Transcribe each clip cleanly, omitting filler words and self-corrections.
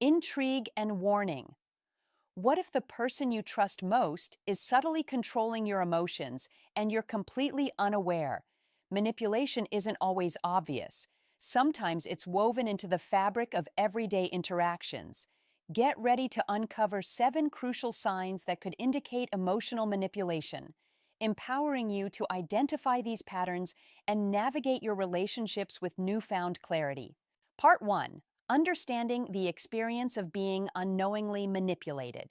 Intrigue and warning. What if the person you trust most is subtly controlling your emotions and you're completely unaware? Manipulation isn't always obvious. Sometimes it's woven into the fabric of everyday interactions. Get ready to uncover 7 crucial signs that could indicate emotional manipulation, empowering you to identify these patterns and navigate your relationships with newfound clarity. Part 1. Understanding the experience of being unknowingly manipulated.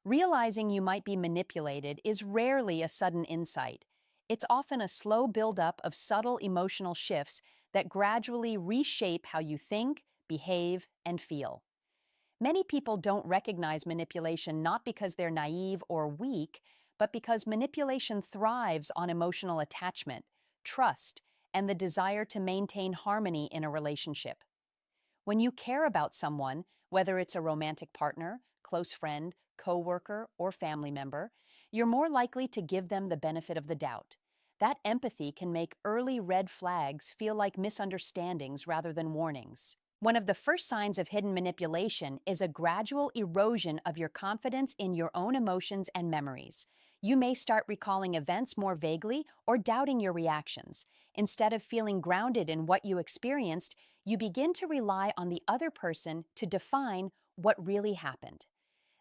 Realizing you might be manipulated is rarely a sudden insight. It's often a slow buildup of subtle emotional shifts that gradually reshape how you think, behave, and feel. Many people don't recognize manipulation not because they're naive or weak, but because manipulation thrives on emotional attachment, trust, and the desire to maintain harmony in a relationship. When you care about someone, whether it's a romantic partner, close friend, coworker, or family member, you're more likely to give them the benefit of the doubt. That empathy can make early red flags feel like misunderstandings rather than warnings. One of the first signs of hidden manipulation is a gradual erosion of your confidence in your own emotions and memories. You may start recalling events more vaguely or doubting your reactions. Instead of feeling grounded in what you experienced, you begin to rely on the other person to define what really happened.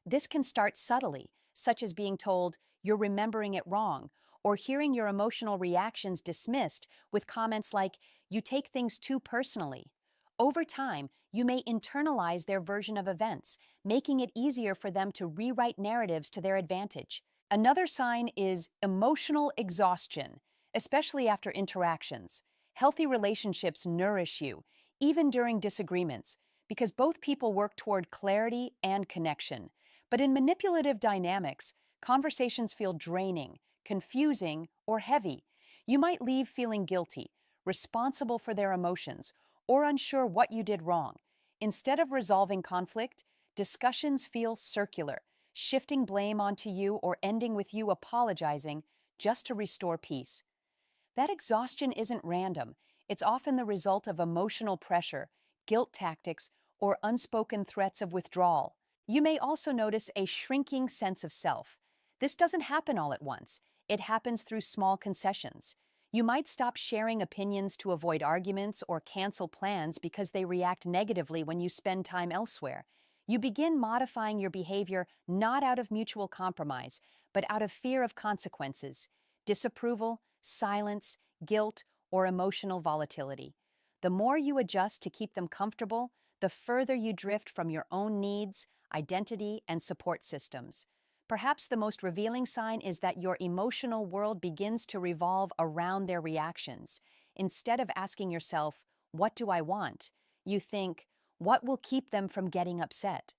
This can start subtly, such as being told you're remembering it wrong, or hearing your emotional reactions dismissed with comments like, "You take things too personally." Over time, you may internalize their version of events, making it easier for them to rewrite narratives to their advantage. Another sign is emotional exhaustion, especially after interactions. Healthy relationships nourish you, even during disagreements, because both people work toward clarity and connection. But in manipulative dynamics, conversations feel draining, confusing, or heavy. You might leave feeling guilty, responsible for their emotions, or unsure what you did wrong. Instead of resolving conflict, discussions feel circular, shifting blame onto you or ending with you apologizing just to restore peace. That exhaustion isn't random. It's often the result of emotional pressure, guilt tactics, or unspoken threats of withdrawal. You may also notice a shrinking sense of self. This doesn't happen all at once. It happens through small concessions. You might stop sharing opinions to avoid arguments or cancel plans because they react negatively when you spend time elsewhere. You begin modifying your behavior not out of mutual compromise, but out of fear of consequences, disapproval, silence, guilt, or emotional volatility. The more you adjust to keep them comfortable, the further you drift from your own needs, identity, and support systems. Perhaps the most revealing sign is that your emotional world begins to revolve around their reactions. Instead of asking yourself, "What do I want?" you think, "What will keep them from getting upset?"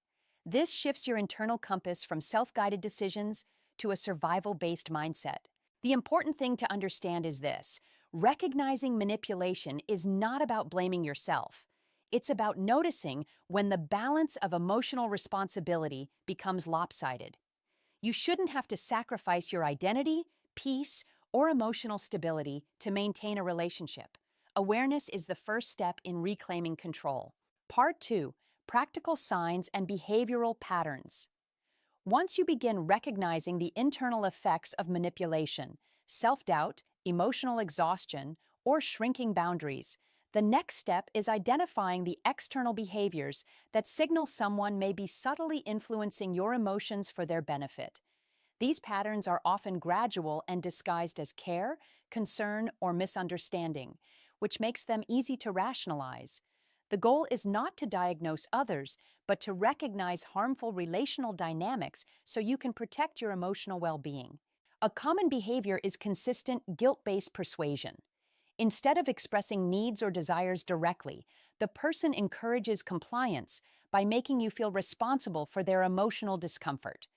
This shifts your internal compass from self-guided decisions to a survival-based mindset. The important thing to understand is this: recognizing manipulation is not about blaming yourself. It's about noticing when the balance of emotional responsibility becomes lopsided. You shouldn't have to sacrifice your identity, peace, or emotional stability to maintain a relationship. Awareness is the first step in reclaiming control. Part 2. Practical signs and behavioral patterns. Once you begin recognizing the internal effects of manipulation, self-doubt, emotional exhaustion, or shrinking boundaries, the next step is identifying the external behaviors that signal someone may be subtly influencing your emotions for their benefit. These patterns are often gradual and disguised as care, concern, or misunderstanding, which makes them easy to rationalize. The goal is not to diagnose others, but to recognize harmful relational dynamics so you can protect your emotional well-being. A common behavior is consistent guilt-based persuasion. Instead of expressing needs or desires directly, the person encourages compliance by making you feel responsible for their emotional discomfort.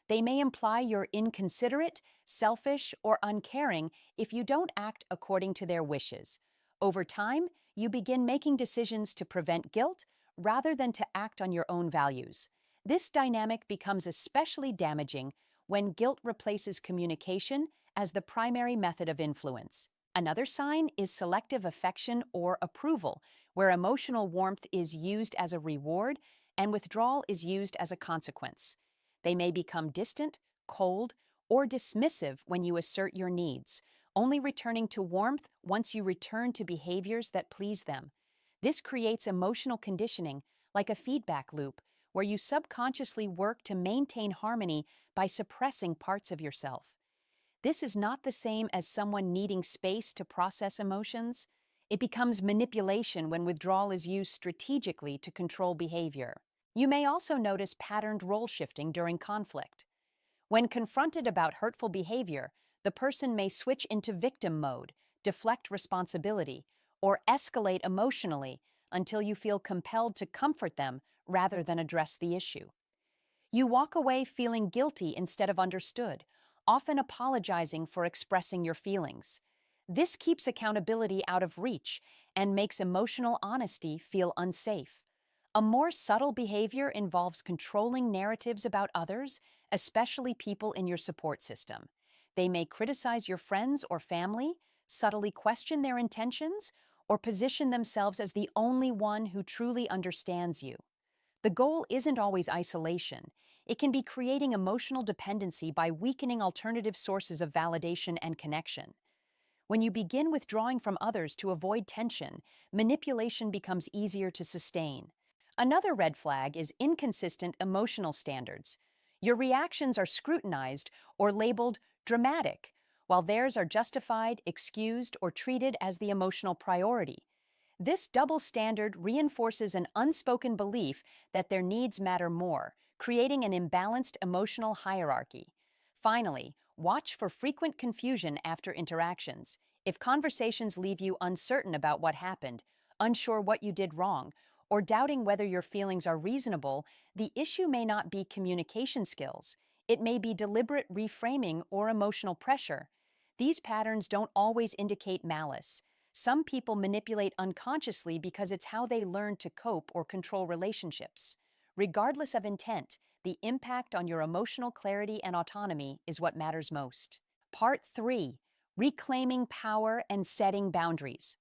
They may imply you're inconsiderate, selfish, or uncaring if you don't act according to their wishes. Over time, you begin making decisions to prevent guilt rather than to act on your own values. This dynamic becomes especially damaging when guilt replaces communication as the primary method of influence. Another sign is selective affection or approval, where emotional warmth is used as a reward and withdrawal is used as a consequence. They may become distant, cold, or dismissive when you assert your needs, only returning to warmth once you return to behaviors that please them. This creates emotional conditioning, like a feedback loop, where you subconsciously work to maintain harmony by suppressing parts of yourself. This is not the same as someone needing space to process emotions. It becomes manipulation when withdrawal is used strategically to control behavior. You may also notice patterned role shifting during conflict. When confronted about hurtful behavior, the person may switch into victim mode, deflect responsibility, or escalate emotionally until you feel compelled to comfort them rather than address the issue. You walk away feeling guilty instead of understood, often apologizing for expressing your feelings. This keeps accountability out of reach and makes emotional honesty feel unsafe. A more subtle behavior involves controlling narratives about others, especially people in your support system. They may criticize your friends or family, subtly question their intentions, or position themselves as the only one who truly understands you. The goal isn't always isolation. It can be creating emotional dependency by weakening alternative sources of validation and connection. When you begin withdrawing from others to avoid tension, manipulation becomes easier to sustain. Another red flag is inconsistent emotional standards. Your reactions are scrutinized or labeled dramatic, while theirs are justified, excused, or treated as the emotional priority. This double standard reinforces an unspoken belief that their needs matter more, creating an imbalanced emotional hierarchy. Finally, watch for frequent confusion after interactions. If conversations leave you uncertain about what happened, unsure what you did wrong, or doubting whether your feelings are reasonable, the issue may not be communication skills. It may be deliberate reframing or emotional pressure. These patterns don't always indicate malice. Some people manipulate unconsciously because it's how they learn to cope or control relationships. Regardless of intent, the impact on your emotional clarity and autonomy is what matters most. Part 3. Reclaiming power and setting boundaries.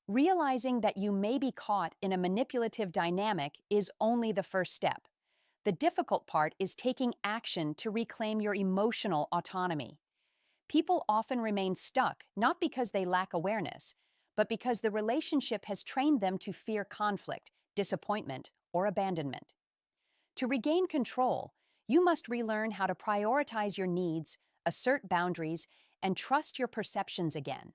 Realizing that you may be caught in a manipulative dynamic is only the first step. The difficult part is taking action to reclaim your emotional autonomy. People often remain stuck not because they lack awareness, but because the relationship has trained them to fear conflict, disappointment, or abandonment. To regain control, you must relearn how to prioritize your needs, assert boundaries, and trust your perceptions again,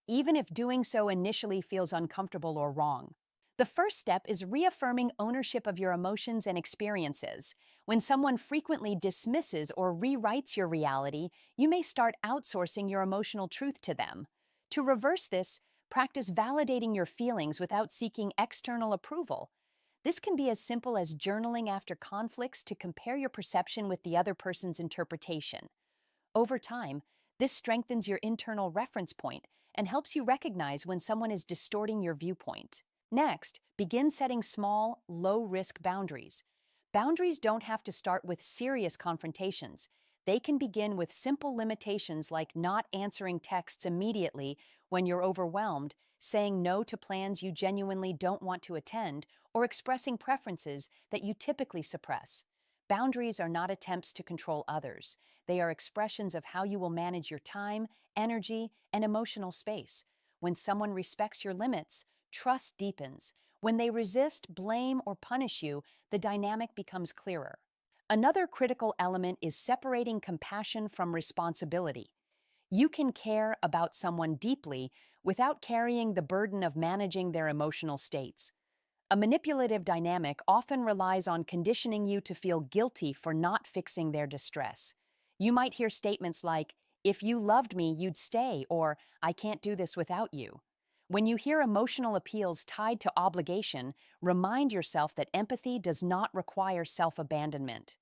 even if doing so initially feels uncomfortable or wrong. The first step is reaffirming ownership of your emotions and experiences. When someone frequently dismisses or rewrites your reality, you may start outsourcing your emotional truth to them. To reverse this, practice validating your feelings without seeking external approval. This can be as simple as journaling after conflicts to compare your perception with the other person's interpretation. Over time, this strengthens your internal reference point and helps you recognize when someone is distorting your viewpoint. Next, begin setting small, low-risk boundaries. Boundaries don't have to start with serious confrontations. They can begin with simple limitations like not answering texts immediately when you're overwhelmed, saying no to plans you genuinely don't want to attend, or expressing preferences that you typically suppress. Boundaries are not attempts to control others. They are expressions of how you will manage your time, energy, and emotional space. When someone respects your limits, trust deepens. When they resist, blame, or punish you, the dynamic becomes clearer. Another critical element is separating compassion from responsibility. You can care about someone deeply without carrying the burden of managing their emotional states. A manipulative dynamic often relies on conditioning you to feel guilty for not fixing their distress. You might hear statements like, "If you loved me, you'd stay," or "I can't do this without you." When you hear emotional appeals tied to obligation, remind yourself that empathy does not require self-abandonment.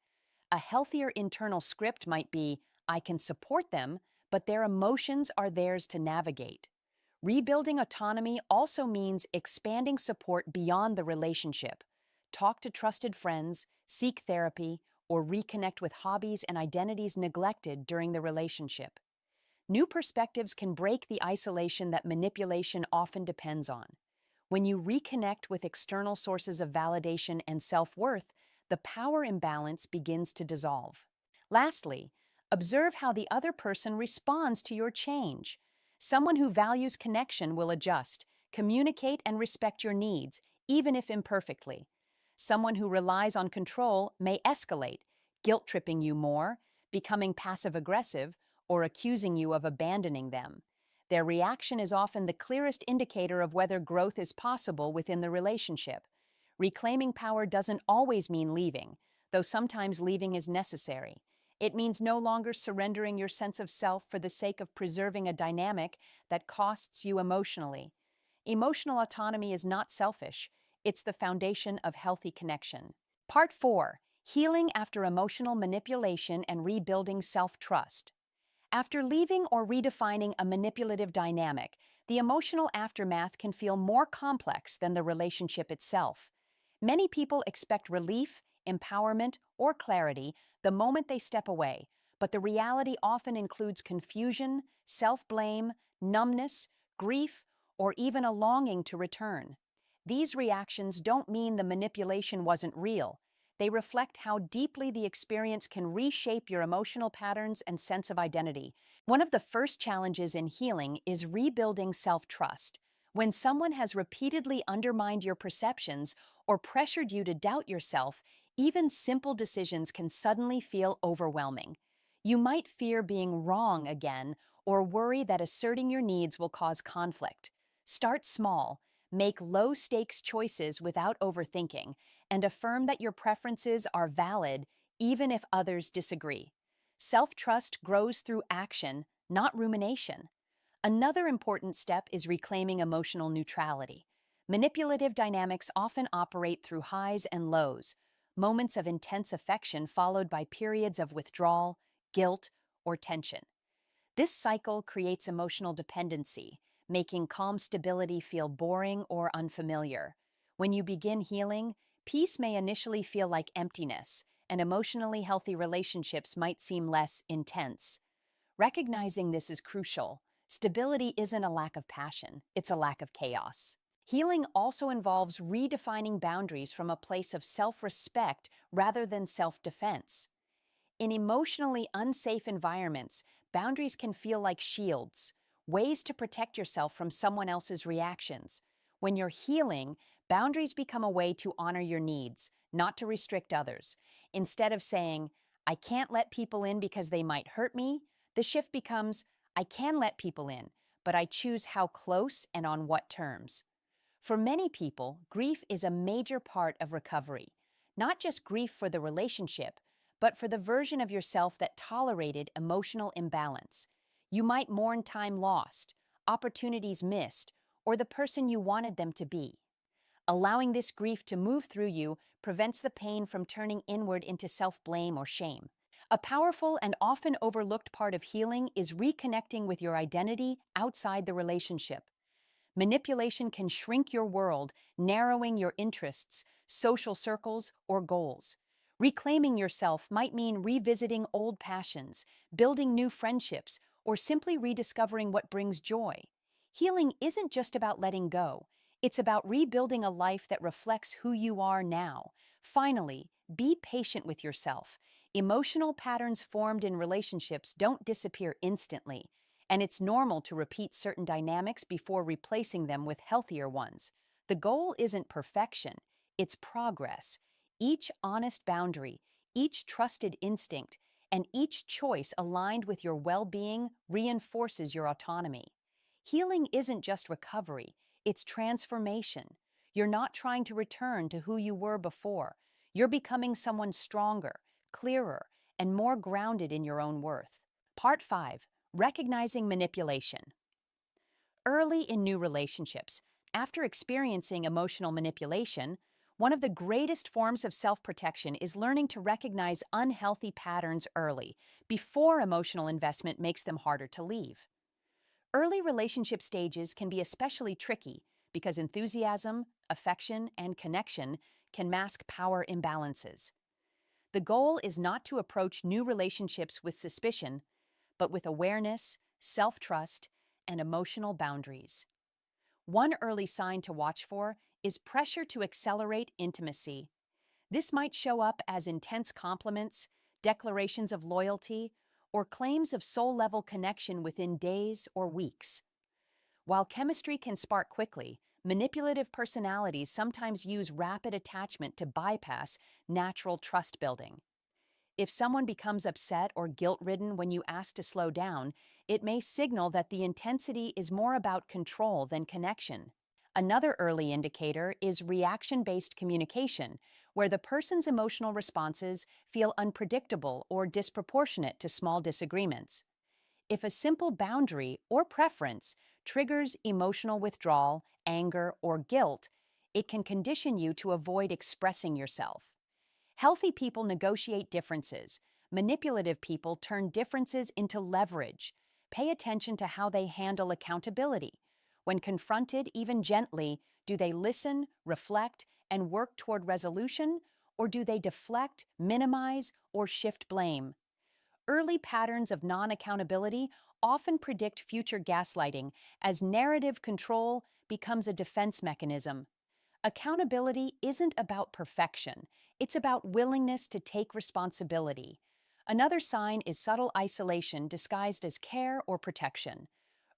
A healthier internal script might be, "I can support them, but their emotions are theirs to navigate." Rebuilding autonomy also means expanding support beyond the relationship. Talk to trusted friends, seek therapy, or reconnect with hobbies and identities neglected during the relationship. New perspectives can break the isolation that manipulation often depends on. When you reconnect with external sources of validation and self-worth, the power imbalance begins to dissolve. Lastly, observe how the other person responds to your change. Someone who values connection will adjust, communicate, and respect your needs, even if imperfectly. Someone who relies on control may escalate, guilt-tripping you more, becoming passive-aggressive, or accusing you of abandoning them. Their reaction is often the clearest indicator of whether growth is possible within the relationship. Reclaiming power doesn't always mean leaving, though sometimes leaving is necessary. It means no longer surrendering your sense of self for the sake of preserving a dynamic that costs you emotionally. Emotional autonomy is not selfish, it's the foundation of healthy connection. Part 4. Healing after emotional manipulation and rebuilding self-trust. After leaving or redefining a manipulative dynamic, the emotional aftermath can feel more complex than the relationship itself. Many people expect relief, empowerment, or clarity the moment they step away, but the reality often includes confusion, self-blame, numbness, grief, or even a longing to return. These reactions don't mean the manipulation wasn't real. They reflect how deeply the experience can reshape your emotional patterns and sense of identity. One of the first challenges in healing is rebuilding self-trust. When someone has repeatedly undermined your perceptions or pressured you to doubt yourself, even simple decisions can suddenly feel overwhelming. You might fear being wrong again or worry that asserting your needs will cause conflict. Start small, make low-stakes choices without overthinking, and affirm that your preferences are valid even if others disagree. Self-trust grows through action, not rumination. Another important step is reclaiming emotional neutrality. Manipulative dynamics often operate through highs and lows, moments of intense affection followed by periods of withdrawal, guilt, or tension. This cycle creates emotional dependency, making calm stability feel boring or unfamiliar. When you begin healing, peace may initially feel like emptiness, and emotionally healthy relationships might seem less intense. Recognizing this is crucial. Stability isn't a lack of passion, it's a lack of chaos. Healing also involves redefining boundaries from a place of self-respect rather than self-defense. In emotionally unsafe environments, boundaries can feel like shields, ways to protect yourself from someone else's reactions. When you're healing, boundaries become a way to honor your needs, not to restrict others. Instead of saying, I can't let people in because they might hurt me, the shift becomes, I can let people in, but I choose how close and on what terms. For many people, grief is a major part of recovery. Not just grief for the relationship, but for the version of yourself that tolerated emotional imbalance. You might mourn time lost, opportunities missed, or the person you wanted them to be. Allowing this grief to move through you prevents the pain from turning inward into self-blame or shame. A powerful and often overlooked part of healing is reconnecting with your identity outside the relationship. Manipulation can shrink your world, narrowing your interests, social circles, or goals. Reclaiming yourself might mean revisiting old passions, building new friendships, or simply rediscovering what brings joy. Healing isn't just about letting go. It's about rebuilding a life that reflects who you are now. Finally, be patient with yourself. Emotional patterns formed in relationships don't disappear instantly, and it's normal to repeat certain dynamics before replacing them with healthier ones. The goal isn't perfection, it's progress. Each honest boundary, each trusted instinct, and each choice aligned with your well-being reinforces your autonomy. Healing isn't just recovery, it's transformation. You're not trying to return to who you were before. You're becoming someone stronger, clearer, and more grounded in your own worth. Part 5. Recognizing manipulation. Early in new relationships, after experiencing emotional manipulation, one of the greatest forms of self-protection is learning to recognize unhealthy patterns early, before emotional investment makes them harder to leave. Early relationship stages can be especially tricky because enthusiasm, affection, and connection can mask power imbalances. The goal is not to approach new relationships with suspicion, but with awareness, self-trust, and emotional boundaries. One early sign to watch for is pressure to accelerate intimacy. This might show up as intense compliments, declarations of loyalty, or claims of soul level connection within days or weeks. While chemistry can spark quickly, manipulative personalities sometimes use rapid attachment to bypass natural trust building. If someone becomes upset or guilt ridden when you ask to slow down, it may signal that the intensity is more about control than connection. Another early indicator is reaction based communication, where the person's emotional responses feel unpredictable or disproportionate to small disagreements. If a simple boundary or preference triggers emotional withdrawal, anger, or guilt, it can condition you to avoid expressing yourself. Healthy people negotiate differences. Manipulative people turn differences into leverage. Pay attention to how they handle accountability. When confronted, even gently, do they listen, reflect, and work toward resolution, or do they deflect, minimize, or shift blame? Early patterns of non-accountability often predict future gaslighting as narrative control becomes a defense mechanism. Accountability isn't about perfection, it's about willingness to take responsibility. Another sign is subtle isolation disguised as care or protection.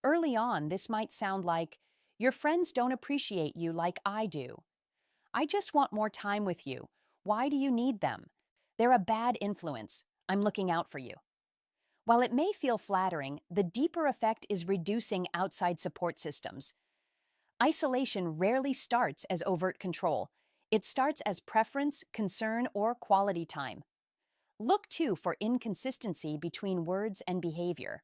Early on, this might sound like, "Your friends don't appreciate you like I do. I just want more time with you. Why do you need them? They're a bad influence. I'm looking out for you." While it may feel flattering, the deeper effect is reducing outside support systems. Isolation rarely starts as overt control. It starts as preference, concern, or quality time. Look too for inconsistency between words and behavior.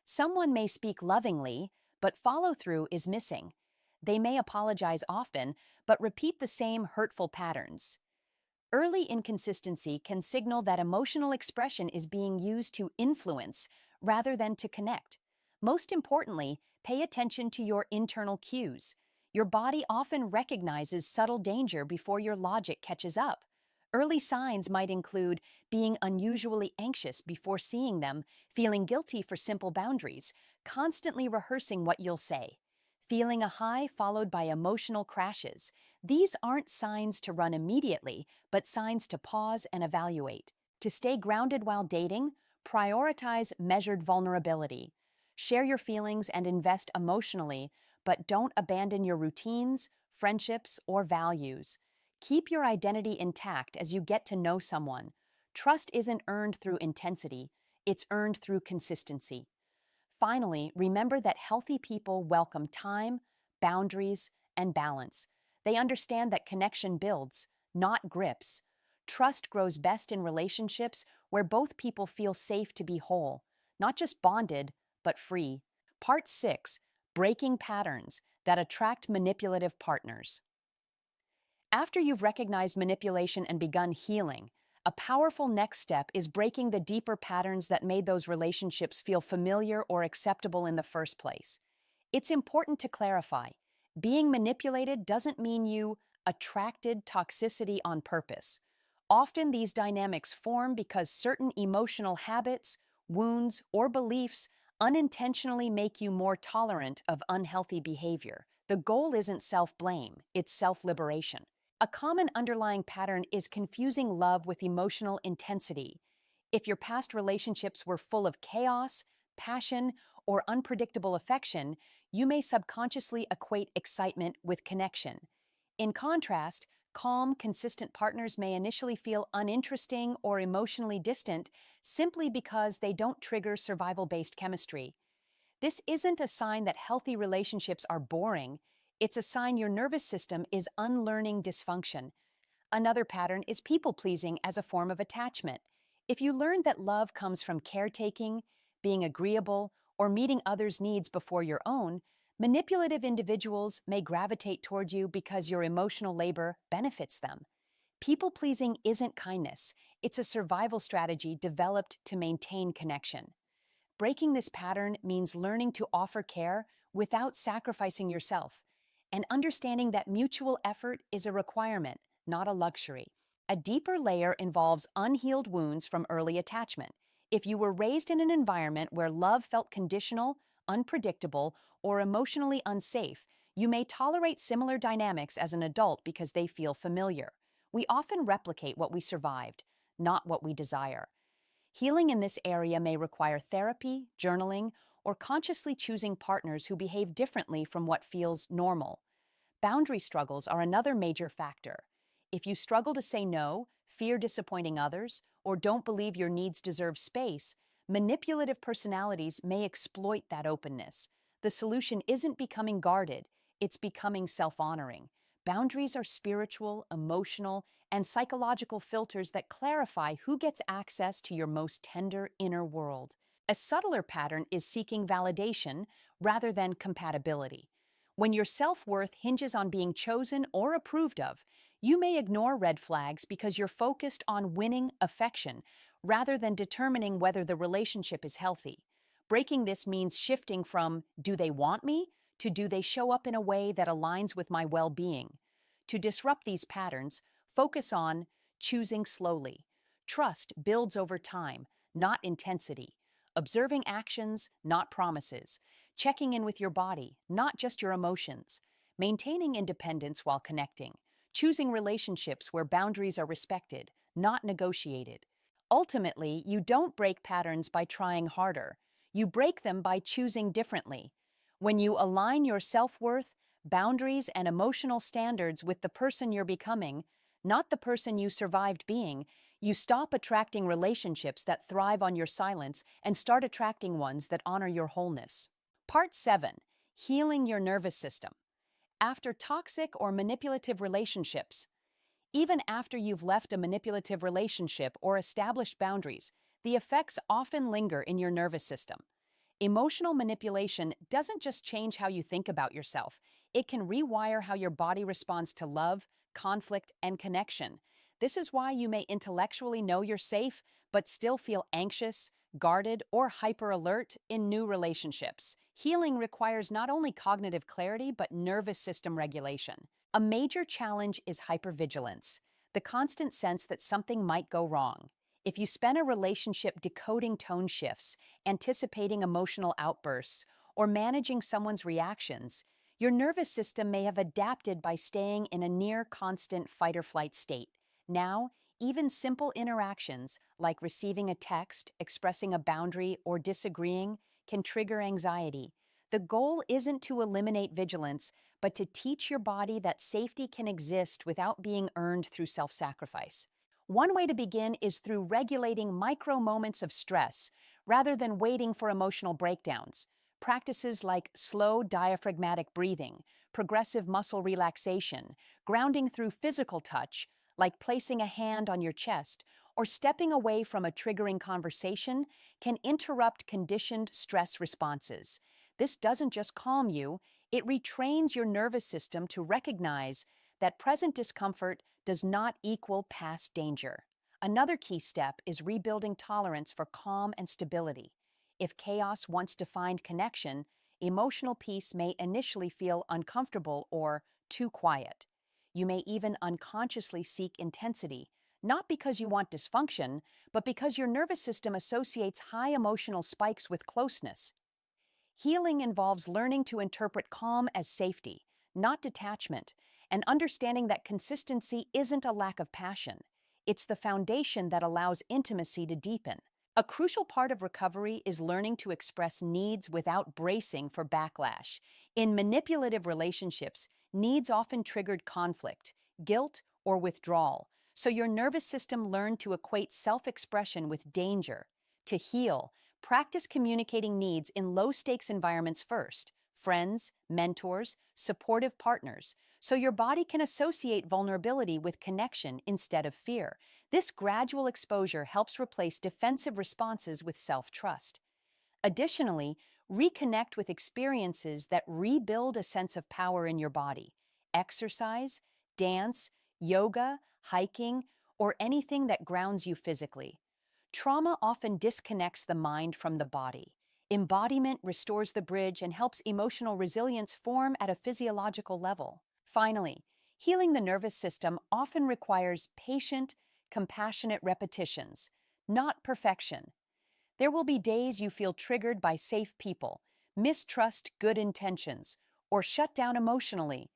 Someone may speak lovingly, but follow through is missing. They may apologize often, but repeat the same hurtful patterns. Early inconsistency can signal that emotional expression is being used to influence rather than to connect. Most importantly, pay attention to your internal cues. Your body often recognizes subtle danger before your logic catches up. Early signs might include being unusually anxious before seeing them, feeling guilty for simple boundaries, constantly rehearsing what you'll say, feeling a high followed by emotional crashes. These aren't signs to run immediately, but signs to pause and evaluate. To stay grounded while dating, prioritize measured vulnerability. Share your feelings and invest emotionally, but don't abandon your routines, friendships, or values. Keep your identity intact as you get to know someone. Trust isn't earned through intensity, it's earned through consistency. Finally, remember that healthy people welcome time, boundaries, and balance. They understand that connection builds, not grips. Trust grows best in relationships where both people feel safe to be whole, not just bonded, but free. Part 6: Breaking Patterns That Attract Manipulative Partners. After you've recognized manipulation and begun healing, a powerful next step is breaking the deeper patterns that made those relationships feel familiar or acceptable in the first place. It's important to clarify, being manipulated doesn't mean you attracted toxicity on purpose. Often these dynamics form because certain emotional habits, wounds, or beliefs unintentionally make you more tolerant of unhealthy behavior. The goal isn't self-blame, it's self-liberation. A common underlying pattern is confusing love with emotional intensity. If your past relationships were full of chaos, passion, or unpredictable affection, you may subconsciously equate excitement with connection. In contrast, calm, consistent partners may initially feel uninteresting or emotionally distant simply because they don't trigger survival-based chemistry. This isn't a sign that healthy relationships are boring. It's a sign your nervous system is unlearning dysfunction. Another pattern is people-pleasing as a form of attachment. If you learn that love comes from caretaking, being agreeable, or meeting others' needs before your own, manipulative individuals may gravitate toward you because your emotional labor benefits them. People-pleasing isn't kindness. It's a survival strategy developed to maintain connection. Breaking this pattern means learning to offer care without sacrificing yourself, and understanding that mutual effort is a requirement, not a luxury. A deeper layer involves unhealed wounds from early attachment. If you were raised in an environment where love felt conditional, unpredictable, or emotionally unsafe, You may tolerate similar dynamics as an adult because they feel familiar. We often replicate what we survived, not what we desire. Healing in this area may require therapy, journaling, or consciously choosing partners who behave differently from what feels normal. Boundary struggles are another major factor. If you struggle to say no, fear disappointing others, or don't believe your needs deserve space, manipulative personalities may exploit that openness. The solution isn't becoming guarded, it's becoming self-honoring. Boundaries are spiritual, emotional, and psychological filters that clarify who gets access to your most tender inner world. A subtler pattern is seeking validation rather than compatibility. When your self-worth hinges on being chosen or approved of, you may ignore red flags because you're focused on winning affection rather than determining whether the relationship is healthy. Breaking this means shifting from "do they want me?" to "do they show up in a way that aligns with my well-being?" To disrupt these patterns, focus on choosing slowly. Trust builds over time, not intensity. Observing actions, not promises. Checking in with your body, not just your emotions. Maintaining independence while connecting. Choosing relationships where boundaries are respected, not negotiated. Ultimately, you don't break patterns by trying harder. You break them by choosing differently. When you align your self-worth, boundaries, and emotional standards with the person you're becoming, not the person you survived being, you stop attracting relationships that thrive on your silence and start attracting ones that honor your wholeness. Part 7. Healing your nervous system. After toxic or manipulative relationships. Even after you've left a manipulative relationship or established boundaries, the effects often linger in your nervous system. Emotional manipulation doesn't just change how you think about yourself, it can rewire how your body responds to love, conflict, and connection. This is why you may intellectually know you're safe, but still feel anxious, guarded, or hyper-alert in new relationships. Healing requires not only cognitive clarity, but nervous system regulation. A major challenge is hypervigilance, the constant sense that something might go wrong. If you spend a relationship decoding tone shifts, anticipating emotional outbursts, or managing someone's reactions, your nervous system may have adapted by staying in a near constant fight-or-flight state. Now, even simple interactions, like receiving a text, expressing a boundary, or disagreeing, can trigger anxiety. The goal isn't to eliminate vigilance, but to teach your body that safety can exist without being earned through self-sacrifice. One way to begin is through regulating micro moments of stress rather than waiting for emotional breakdowns. Practices like slow diaphragmatic breathing, progressive muscle relaxation, grounding through physical touch, like placing a hand on your chest, or stepping away from a triggering conversation, can interrupt conditioned stress responses. This doesn't just calm you, it retrains your nervous system to recognize that present discomfort does not equal past danger. Another key step is rebuilding tolerance for calm and stability. If chaos once defined connection, emotional peace may initially feel uncomfortable or too quiet. You may even unconsciously seek intensity, not because you want dysfunction, but because your nervous system associates high emotional spikes with closeness. Healing involves learning to interpret calm as safety, not detachment, and understanding that consistency isn't a lack of passion. It's the foundation that allows intimacy to deepen. A crucial part of recovery is learning to express needs without bracing for backlash. In manipulative relationships, needs often triggered conflict, guilt, or withdrawal, so your nervous system learned to equate self-expression with danger. To heal, practice communicating needs in low-stakes environments first, friends, mentors, supportive partners, so your body can associate vulnerability with connection instead of fear. This gradual exposure helps replace defensive responses with self-trust. Additionally, reconnect with experiences that rebuild a sense of power in your body. Exercise, dance, yoga, hiking, or anything that grounds you physically. Trauma often disconnects the mind from the body. Embodiment restores the bridge and helps emotional resilience form at a physiological level. Finally, healing the nervous system often requires patient, compassionate repetitions, not perfection. There will be days you feel triggered by safe people, mistrust good intentions, or shut down emotionally.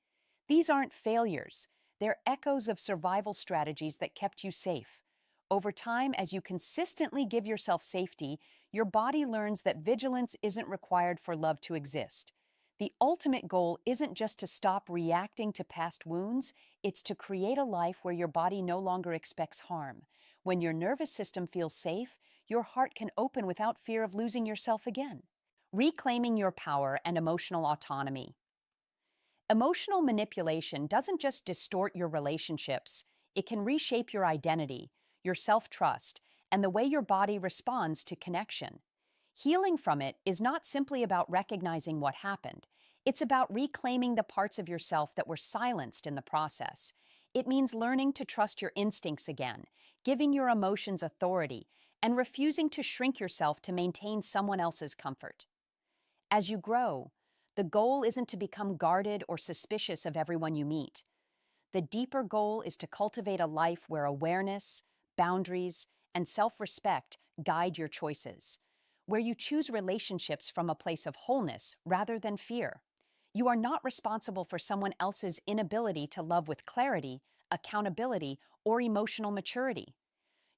These aren't failures, they're echoes of survival strategies that kept you safe. Over time, as you consistently give yourself safety, your body learns that vigilance isn't required for love to exist. The ultimate goal isn't just to stop reacting to past wounds, it's to create a life where your body no longer expects harm. When your nervous system feels safe, your heart can open without fear of losing yourself again. Reclaiming your power and emotional autonomy. Emotional manipulation doesn't just distort your relationships, it can reshape your identity, your self-trust, and the way your body responds to connection. Healing from it is not simply about recognizing what happened. It's about reclaiming the parts of yourself that were silenced in the process. It means learning to trust your instincts again, giving your emotions authority, and refusing to shrink yourself to maintain someone else's comfort. As you grow, the goal isn't to become guarded or suspicious of everyone you meet. The deeper goal is to cultivate a life where awareness, boundaries, and self-respect guide your choices, where you choose relationships from a place of wholeness rather than fear. You are not responsible for someone else's inability to love with clarity, accountability, or emotional maturity.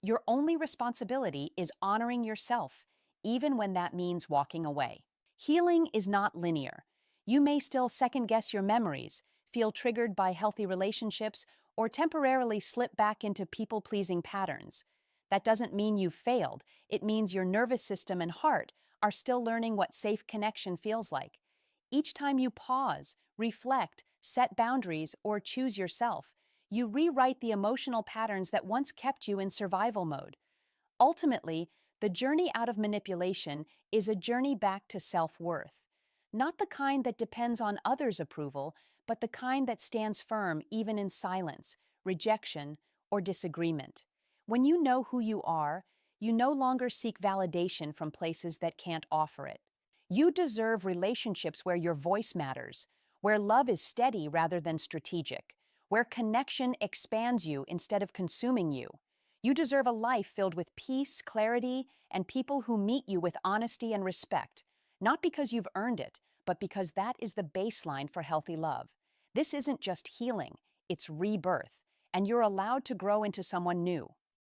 Your only responsibility is honoring yourself, even when that means walking away. Healing is not linear. You may still second-guess your memories, feel triggered by healthy relationships, or temporarily slip back into people-pleasing patterns. That doesn't mean you've failed. It means your nervous system and heart are still learning what safe connection feels like. Each time you pause, reflect, set boundaries, or choose yourself, you rewrite the emotional patterns that once kept you in survival mode. Ultimately, the journey out of manipulation is a journey back to self-worth. Not the kind that depends on others' approval, but the kind that stands firm even in silence, rejection, or disagreement. When you know who you are, you no longer seek validation from places that can't offer it. You deserve relationships where your voice matters, where love is steady rather than strategic, where connection expands you instead of consuming you. You deserve a life filled with peace, clarity, and people who meet you with honesty and respect, not because you've earned it, but because that is the baseline for healthy love. This isn't just healing, it's rebirth, and you're allowed to grow into someone new.